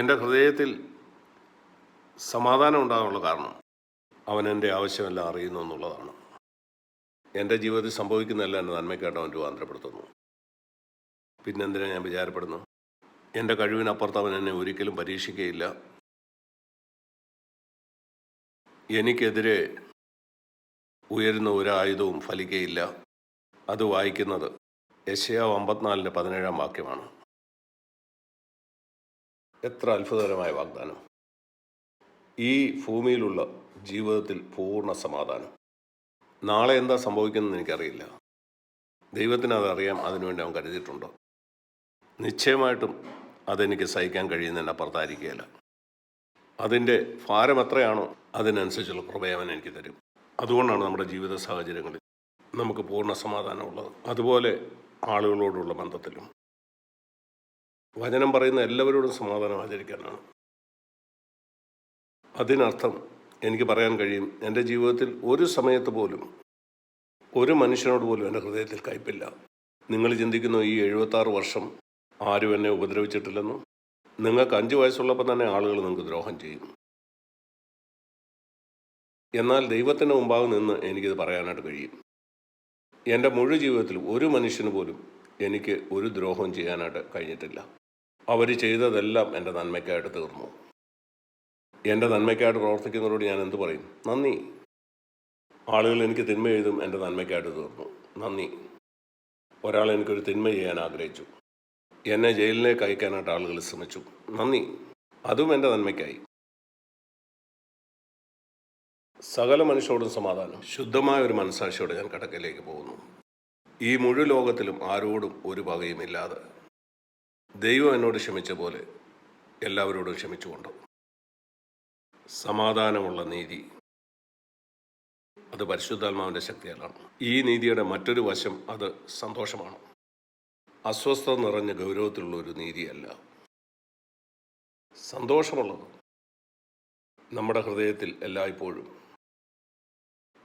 എൻ്റെ ഹൃദയത്തിൽ സമാധാനം ഉണ്ടാകാനുള്ള കാരണം അവൻ എൻ്റെ ആവശ്യമെല്ലാം അറിയുന്നു എന്നുള്ളതാണ്. എൻ്റെ ജീവിതത്തിൽ സംഭവിക്കുന്നതെല്ലാം എൻ്റെ നന്മയ്ക്കായിട്ട് അവൻ രൂപാന്തരപ്പെടുത്തുന്നു. പിന്നെന്തിനാ ഞാൻ വിചാരപ്പെടുന്നു? എൻ്റെ കഴിവിനപ്പുറത്ത് അവൻ എന്നെ ഒരിക്കലും പരീക്ഷിക്കുകയില്ല. എനിക്കെതിരെ ഉയരുന്ന ഒരു ആയുധവും ഫലിക്കുകയില്ല. അത് വായിക്കുന്നത് യെശയ്യാവ് 54:17 വാക്യമാണ്. എത്ര അത്ഭുതകരമായ വാഗ്ദാനം! ഈ ഭൂമിയിലുള്ള ജീവിതത്തിൽ പൂർണ്ണ സമാധാനം. നാളെ എന്താ സംഭവിക്കുന്നതെന്ന് എനിക്കറിയില്ല. ദൈവത്തിന് അതറിയാം. അതിനുവേണ്ടി അവൻ കരുതിയിട്ടുണ്ട്. നിശ്ചയമായിട്ടും അതെനിക്ക് സഹിക്കാൻ കഴിയുന്നതിൻ്റെ അപ്പുറത്തായിരിക്കുകയില്ല. അതിൻ്റെ ഭാരം എത്രയാണോ അതിനനുസരിച്ചുള്ള കൃപയെ അവൻ എനിക്ക് തരും. അതുകൊണ്ടാണ് നമ്മുടെ ജീവിത സാഹചര്യങ്ങളിൽ നമുക്ക് പൂർണ്ണ സമാധാനമുള്ളത്. അതുപോലെ ആളുകളോടുള്ള ബന്ധത്തിലും വചനം പറയുന്ന എല്ലാവരോടും സമാധാനം ആചരിക്കാനാണ്. അതിനർത്ഥം എനിക്ക് പറയാൻ കഴിയും, എൻ്റെ ജീവിതത്തിൽ ഒരു സമയത്ത് പോലും ഒരു മനുഷ്യനോട് പോലും എൻ്റെ ഹൃദയത്തിൽ കയ്പില്ല. നിങ്ങൾ ചിന്തിക്കുന്നു ഈ 76 വർഷം ആരും എന്നെ ഉപദ്രവിച്ചിട്ടില്ലെന്നും. നിങ്ങൾക്ക് 5 വയസ്സുള്ളപ്പോൾ തന്നെ ആളുകൾ നിങ്ങൾക്ക് ദ്രോഹം ചെയ്യും. എന്നാൽ ദൈവത്തിൻ്റെ മുമ്പാകെ നിന്ന് എനിക്കിത് പറയാനായിട്ട് കഴിയും. എൻ്റെ മുഴു ജീവിതത്തിൽ ഒരു മനുഷ്യന് പോലും എനിക്ക് ഒരു ദ്രോഹവും ചെയ്യാനായിട്ട് കഴിഞ്ഞിട്ടില്ല. അവർ ചെയ്തതെല്ലാം എൻ്റെ നന്മയ്ക്കായിട്ട് തീർന്നു. എൻ്റെ നന്മയ്ക്കായിട്ട് പ്രവർത്തിക്കുന്നവരോട് ഞാൻ എന്ത് പറയും? നന്ദി. ആളുകൾ എനിക്ക് തിന്മ ചെയ്തും എൻ്റെ നന്മയ്ക്കായിട്ട് തീർന്നു. നന്ദി. ഒരാൾ എനിക്കൊരു തിന്മ ചെയ്യാൻ ആഗ്രഹിച്ചു, എന്നെ ജയിലിലേക്ക് അയക്കാനായിട്ട് ആളുകൾ ശ്രമിച്ചു. നന്ദി. അതും എൻ്റെ നന്മയ്ക്കായി. സകല മനുഷ്യരോടും സമാധാനം. ശുദ്ധമായ ഒരു മനസ്സാക്ഷിയോടെ ഞാൻ കടക്കലേക്ക് പോകുന്നു. ഈ മുഴു ലോകത്തിലും ആരോടും ഒരു പകയുമില്ലാതെ ദൈവം എന്നോട് ക്ഷമിച്ച പോലെ എല്ലാവരോടും ക്ഷമിച്ചുകൊണ്ട് സമാധാനമുള്ള നീതി, അത് പരിശുദ്ധാത്മാവിൻ്റെ ശക്തിയാലാണ്. ഈ നീതിയുടെ മറ്റൊരു വശം അത് സന്തോഷമാണ്. അസ്വസ്ഥത നിറഞ്ഞ ഗൗരവത്തിലുള്ള ഒരു നീതിയല്ല. സന്തോഷമുള്ളത് നമ്മുടെ ഹൃദയത്തിൽ എല്ലായ്പ്പോഴും.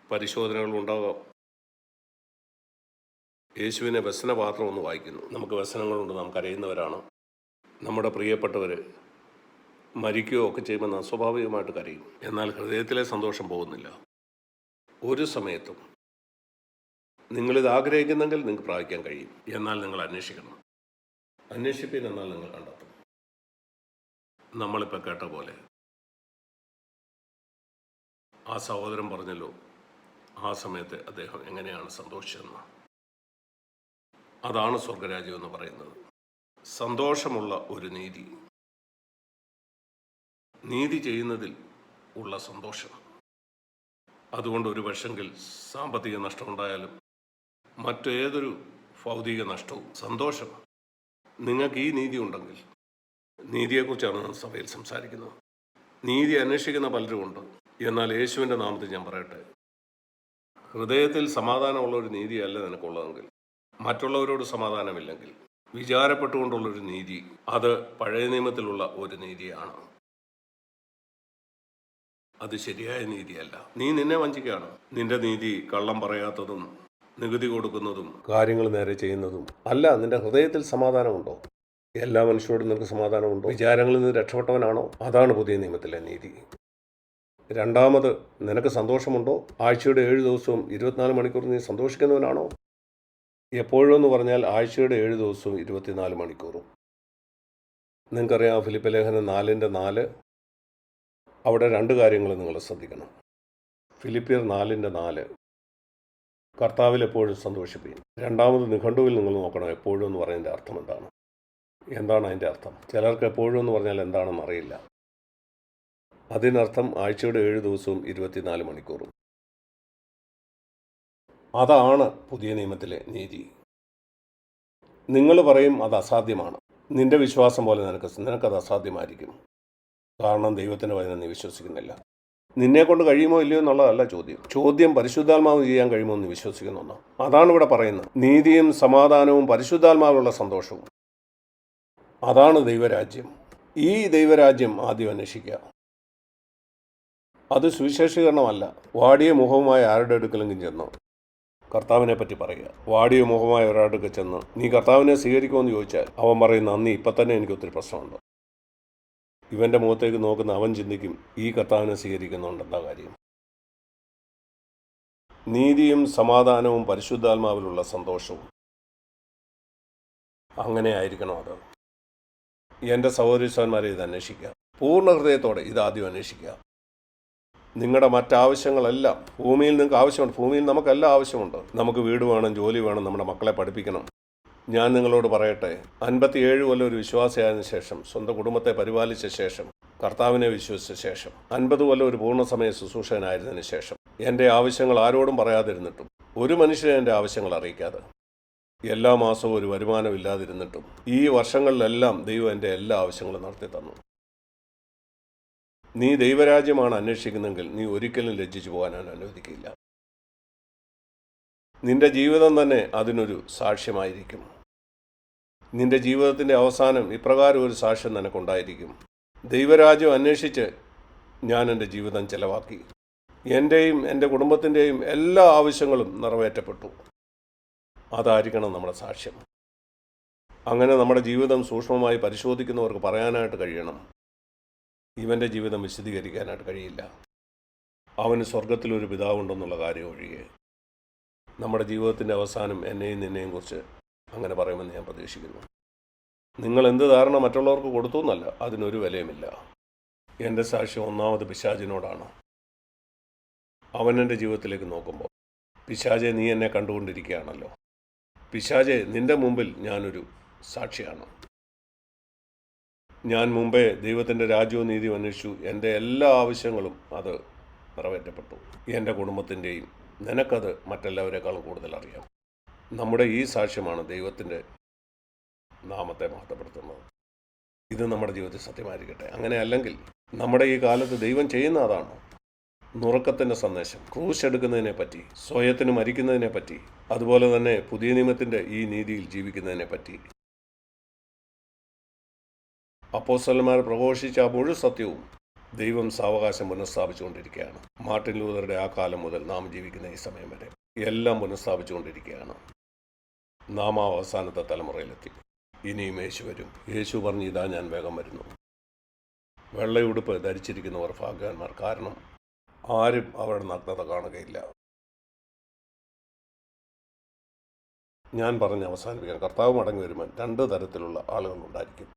പരിശോധനകൾ ഉണ്ടാകാം. യേശുവിനെ വ്യസനപാത്രം ഒന്ന് വായിക്കുന്നു. നമുക്ക് വ്യസനങ്ങളുണ്ട്, നാം കരയുന്നവരാണ്. നമ്മുടെ പ്രിയപ്പെട്ടവർ മരിക്കുകയോ ഒക്കെ ചെയ്യുമ്പോൾ നാം സ്വാഭാവികമായിട്ട് കരയും. എന്നാൽ ഹൃദയത്തിലെ സന്തോഷം പോകുന്നില്ല ഒരു സമയത്തും. നിങ്ങളിത് ആഗ്രഹിക്കുന്നെങ്കിൽ നിങ്ങൾക്ക് പ്രാപിക്കാൻ കഴിയും. എന്നാൽ നിങ്ങൾ അന്വേഷിക്കണം. അന്വേഷിപ്പിൻ, എന്നാൽ നിങ്ങൾ കണ്ടെത്തും. നമ്മളിപ്പോൾ കേട്ട പോലെ ആ സഹോദരൻ പറഞ്ഞല്ലോ, ആ സമയത്ത് അദ്ദേഹം എങ്ങനെയാണ് സന്തോഷിച്ചതെന്ന്. അതാണ് സ്വർഗരാജ്യം എന്ന് പറയുന്നത്. സന്തോഷമുള്ള ഒരു നീതി, നീതി ചെയ്യുന്നതിൽ ഉള്ള സന്തോഷം. അതുകൊണ്ട് ഒരു പക്ഷെങ്കിൽ സാമ്പത്തിക നഷ്ടമുണ്ടായാലും മറ്റേതൊരു ഭൗതിക നഷ്ടവും സന്തോഷം. നിങ്ങൾക്ക് ഈ നീതി ഉണ്ടെങ്കിൽ, നീതിയെക്കുറിച്ചാണ് സഭയിൽ സംസാരിക്കുന്നത്. നീതി അന്വേഷിക്കുന്ന പലരുമുണ്ട്. എന്നാൽ യേശുവിൻ്റെ നാമത്തിൽ ഞാൻ പറയട്ടെ, ഹൃദയത്തിൽ സമാധാനമുള്ള ഒരു നീതിയല്ല നിനക്കുള്ളതെങ്കിൽ, മറ്റുള്ളവരോട് സമാധാനമില്ലെങ്കിൽ, വിചാരപ്പെട്ടുകൊണ്ടുള്ളൊരു നീതി, അത് പഴയ നിയമത്തിലുള്ള ഒരു നീതിയാണ്. അത് ശരിയായ നീതിയല്ല. നീ നിന്നെ വഞ്ചിക്കുകയാണ്. നിന്റെ നീതി കള്ളം പറയാത്തതും നികുതി കൊടുക്കുന്നതും കാര്യങ്ങൾ നേരെ ചെയ്യുന്നതും അല്ല. നിന്റെ ഹൃദയത്തിൽ സമാധാനമുണ്ടോ? എല്ലാ മനുഷ്യരോടും നിനക്ക് സമാധാനമുണ്ടോ? വിചാരങ്ങളിൽ നിന്ന് രക്ഷപ്പെട്ടവനാണോ? അതാണ് പുതിയ നിയമത്തിലെ നീതി. രണ്ടാമത്, നിനക്ക് സന്തോഷമുണ്ടോ? ആഴ്ചയുടെ 7 ദിവസവും 24 മണിക്കൂർ നീ സന്തോഷിക്കുന്നവനാണോ? എപ്പോഴും എന്ന് പറഞ്ഞാൽ ആഴ്ചയുടെ 7 ദിവസവും 24 മണിക്കൂറും. നിങ്ങൾക്കറിയാം ഫിലിപ്പ് ലേഖനം 4:4. അവിടെ 2 കാര്യങ്ങൾ നിങ്ങൾ ശ്രദ്ധിക്കണം. ഫിലിപ്പിയർ 4:4, കർത്താവിൽ എപ്പോഴും സന്തോഷിപ്പിക്കും. രണ്ടാമത് നിഘണ്ടുവിൽ നിങ്ങൾ നോക്കണം, എപ്പോഴും എന്ന് പറയുന്നതിൻ്റെ അർത്ഥം എന്താണ്. എന്താണ് അതിൻ്റെ അർത്ഥം? ചിലർക്ക് എപ്പോഴും എന്ന് പറഞ്ഞാൽ എന്താണെന്ന് അറിയില്ല. അതിനർത്ഥം ആഴ്ചയുടെ 7 ദിവസവും 24 മണിക്കൂറും. അതാണ് പുതിയ നിയമത്തിലെ നീതി. നിങ്ങൾ പറയും അത് അസാധ്യമാണ്. നിന്റെ വിശ്വാസം പോലെ നിനക്കത് അസാധ്യമായിരിക്കും. കാരണം ദൈവത്തിൻ്റെ വചനം നീ വിശ്വസിക്കുന്നില്ല. നിന്നെക്കൊണ്ട് കഴിയുമോ ഇല്ലയോ എന്നുള്ളതല്ല ചോദ്യം പരിശുദ്ധാത്മാവ് ചെയ്യാൻ കഴിയുമോ എന്ന് വിശ്വസിക്കുന്നു. അതാണ് ഇവിടെ പറയുന്നത്. നീതിയും സമാധാനവും പരിശുദ്ധാത്മാവുള്ള സന്തോഷവും, അതാണ് ദൈവരാജ്യം. ഈ ദൈവരാജ്യം ആദ്യം അന്വേഷിക്കുക. അത് സുവിശേഷീകരണമല്ല. വാടിയ മുഖവുമായ ആരുടെ അടുക്കലെങ്കിലും ചെന്നോ കർത്താവിനെ പറ്റി പറയുക. വാടിയ മുഖമായ ഒരാൾക്ക് ചെന്ന് നീ കർത്താവിനെ സ്വീകരിക്കുമെന്ന് ചോദിച്ചാൽ അവൻ പറയും, നന്ദി, ഇപ്പം തന്നെ എനിക്ക് ഒത്തിരി പ്രശ്നമുണ്ട്. ഇവൻ്റെ മുഖത്തേക്ക് നോക്കുന്ന അവൻ ചിന്തിക്കും, ഈ കർത്താവിനെ സ്വീകരിക്കുന്നുണ്ട് എന്താ കാര്യം. നീതിയും സമാധാനവും പരിശുദ്ധാത്മാവിലുള്ള സന്തോഷവും, അങ്ങനെ ആയിരിക്കണം അത്. എൻ്റെ സഹോദരീസന്മാരെ ഇത് അന്വേഷിക്കുക. പൂർണ്ണ ഹൃദയത്തോടെ ഇതാദ്യം അന്വേഷിക്കുക. നിങ്ങളുടെ മറ്റാവശ്യങ്ങളെല്ലാം, ഭൂമിയിൽ നിങ്ങൾക്ക് ആവശ്യമുണ്ട്, ഭൂമിയിൽ നമുക്കെല്ലാം ആവശ്യമുണ്ട്. നമുക്ക് വീട് വേണം, ജോലി വേണം, നമ്മുടെ മക്കളെ പഠിപ്പിക്കണം. ഞാൻ നിങ്ങളോട് പറയട്ടെ, 57 കൊല്ലം ഒരു വിശ്വാസിയായതിനു ശേഷം, സ്വന്തം കുടുംബത്തെ പരിപാലിച്ച ശേഷം, കർത്താവിനെ വിശ്വസിച്ച ശേഷം, 50 കൊല്ലം ഒരു പൂർണ്ണസമയ ശുശ്രൂഷകനായിരുന്നതിന് ശേഷം, എൻ്റെ ആവശ്യങ്ങൾ ആരോടും പറയാതിരുന്നിട്ടും, ഒരു മനുഷ്യനെ എൻ്റെ ആവശ്യങ്ങൾ അറിയിക്കാതെ, എല്ലാ മാസവും ഒരു വരുമാനമില്ലാതിരുന്നിട്ടും, ഈ വർഷങ്ങളിലെല്ലാം ദൈവം എൻ്റെ എല്ലാ ആവശ്യങ്ങളും നടത്തി തന്നു. നീ ദൈവരാജ്യമാണ് അന്വേഷിക്കുന്നെങ്കിൽ നീ ഒരിക്കലും ലജ്ജിച്ചു പോകാൻ ഞാൻ അനുവദിക്കില്ല. നിന്റെ ജീവിതം തന്നെ അതിനൊരു സാക്ഷ്യമായിരിക്കും. നിന്റെ ജീവിതത്തിൻ്റെ അവസാനം ഇപ്രകാരം ഒരു സാക്ഷ്യം നിനക്കുണ്ടായിരിക്കും. ദൈവരാജ്യം അന്വേഷിച്ച് ഞാൻ എൻ്റെ ജീവിതം ചെലവാക്കി. എൻ്റെയും എൻ്റെ കുടുംബത്തിൻ്റെയും എല്ലാ ആവശ്യങ്ങളും നിറവേറ്റപ്പെട്ടു. അതായിരിക്കണം നമ്മുടെ സാക്ഷ്യം. അങ്ങനെ നമ്മുടെ ജീവിതം സൂക്ഷ്മമായി പരിശോധിക്കുന്നവർക്ക് പറയാനായിട്ട് കഴിയണം, ഇവൻ്റെ ജീവിതം വിശദീകരിക്കാനായിട്ട് കഴിയില്ല. അവന് സ്വർഗത്തിലൊരു പിതാവുണ്ടെന്നുള്ള കാര്യം ഒഴികെ. നമ്മുടെ ജീവിതത്തിൻ്റെ അവസാനം എന്നെയും നിന്നെയും കുറിച്ച് അങ്ങനെ പറയുമെന്ന് ഞാൻ പ്രതീക്ഷിക്കുന്നു. നിങ്ങൾ എന്ത് ധാരണ മറ്റുള്ളവർക്ക് കൊടുത്തു എന്നല്ല, അതിനൊരു വിലയുമില്ല. എൻ്റെ സാക്ഷ്യം ഒന്നാമത് പിശാചിനോടാണ്. അവൻ എൻ്റെ ജീവിതത്തിലേക്ക് നോക്കുമ്പോൾ, പിശാചെ നീ എന്നെ കണ്ടുകൊണ്ടിരിക്കുകയാണല്ലോ, പിശാചെ നിൻ്റെ മുമ്പിൽ ഞാനൊരു സാക്ഷിയാണ്. ഞാൻ മുമ്പേ ദൈവത്തിൻ്റെ രാജ്യവും നീതിയും അന്വേഷിച്ചു. എൻ്റെ എല്ലാ ആവശ്യങ്ങളും അത് നിറവേറ്റപ്പെട്ടു. എൻ്റെ കുടുംബത്തിൻ്റെയും. നിനക്കത് മറ്റെല്ലാവരെക്കാളും കൂടുതൽ അറിയാം. നമ്മുടെ ഈ സാക്ഷ്യമാണ് ദൈവത്തിൻ്റെ നാമത്തെ മഹത്വപ്പെടുത്തുന്നത്. ഇത് നമ്മുടെ ജീവിതത്തിൽ സത്യമായിരിക്കട്ടെ. അങ്ങനെ അല്ലെങ്കിൽ നമ്മുടെ ഈ കാലത്ത് ദൈവം ചെയ്യുന്ന അതാണ്. നുറക്കത്തിൻ്റെ സന്ദേശം, ക്രൂശ് എടുക്കുന്നതിനെ പറ്റി, സ്വയത്തിന് മരിക്കുന്നതിനെ പറ്റി, അതുപോലെ തന്നെ പുതിയ നിയമത്തിൻ്റെ ഈ നീതിയിൽ ജീവിക്കുന്നതിനെ പറ്റി അപ്പോസ്തലന്മാർ പ്രഘോഷിച്ച ആ മുഴു സത്യവും ദൈവം സാവകാശം പുനഃസ്ഥാപിച്ചുകൊണ്ടിരിക്കുകയാണ്. മാർട്ടിൻ ലൂതറുടെ ആ കാലം മുതൽ നാം ജീവിക്കുന്ന ഈ സമയം വരെ എല്ലാം പുനഃസ്ഥാപിച്ചുകൊണ്ടിരിക്കുകയാണ്. നാം ആ അവസാനത്തെ തലമുറയിലെത്തി. ഇനിയും യേശു വരും. യേശു പറഞ്ഞു, ഇതാ ഞാൻ വേഗം വരുന്നു. വെള്ളയുടുപ്പ് ധരിച്ചിരിക്കുന്നവർ ഭാഗ്യവാന്മാർ, കാരണം ആരും അവരുടെ നഗ്നത കാണുകയില്ല. ഞാൻ പറഞ്ഞ് അവസാനിപ്പിക്കാൻ, കർത്താവ് മടങ്ങി വരുമ്പോൾ 2 തരത്തിലുള്ള ആളുകളുണ്ടായിരിക്കും.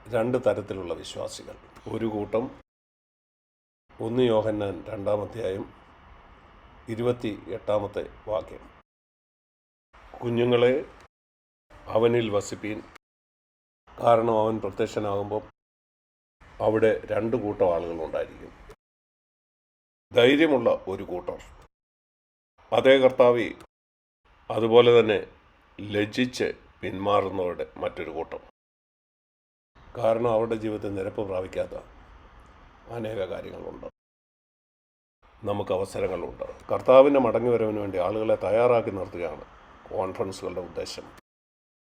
2 തരത്തിലുള്ള വിശ്വാസികൾ. ഒരു കൂട്ടം 1 യോഹന്നാൻ 2-ാം അധ്യായം 28-ാമത്തെ വാക്യം, കുഞ്ഞുങ്ങളെ അവനിൽ വസിപ്പീൻ, കാരണം അവൻ പ്രത്യക്ഷനാകുമ്പോൾ അവിടെ 2 കൂട്ടം ആളുകളുണ്ടായിരിക്കും. ധൈര്യമുള്ള ഒരു കൂട്ടർ, അതേ കർത്താവേ, അതുപോലെ തന്നെ ലജ്ജിച്ച് പിന്മാറുന്നവരുടെ മറ്റൊരു കൂട്ടം. കാരണം അവരുടെ ജീവിതത്തിൽ നിരപ്പ് പ്രാപിക്കാത്ത അനേക കാര്യങ്ങളുണ്ട്. നമുക്ക് അവസരങ്ങളുണ്ട്. കർത്താവിൻ്റെ മടങ്ങിവരവിന് വേണ്ടി ആളുകളെ തയ്യാറാക്കി നിർത്തുകയാണ് കോൺഫറൻസുകളുടെ ഉദ്ദേശം.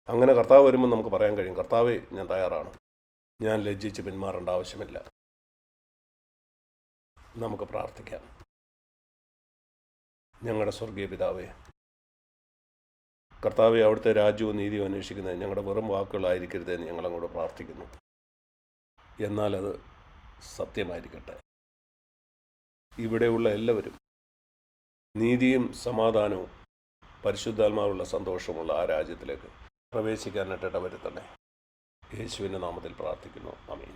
അങ്ങനെ കർത്താവ് വരുമ്പോൾ നമുക്ക് പറയാൻ കഴിയും, കർത്താവേ, ഞാൻ തയ്യാറാണ്, ഞാൻ ലജ്ജിച്ച് പിന്മാറേണ്ട ആവശ്യമില്ല. നമുക്ക് പ്രാർത്ഥിക്കാം. ഞങ്ങളുടെ സ്വർഗീയ പിതാവേ, കർത്താവെ, അവിടുത്തെ രാജ്യവും നീതിയും അന്വേഷിക്കുന്നത് ഞങ്ങളുടെ വെറും വാക്കുകളായിരിക്കരുതെന്ന് ഞങ്ങളങ്ങോട്ട് പ്രാർത്ഥിക്കുന്നു. എന്നാൽ അത് സത്യമായിരിക്കട്ടെ. ഇവിടെയുള്ള എല്ലാവരും നീതിയും സമാധാനവും പരിശുദ്ധാത്മാവുള്ള സന്തോഷമുള്ള ആ രാജ്യത്തിലേക്ക് പ്രവേശിക്കാനായിട്ട് ഇടവരുത്തണേ. യേശുവിൻ്റെ നാമത്തിൽ പ്രാർത്ഥിക്കുന്നു. ആമേൻ.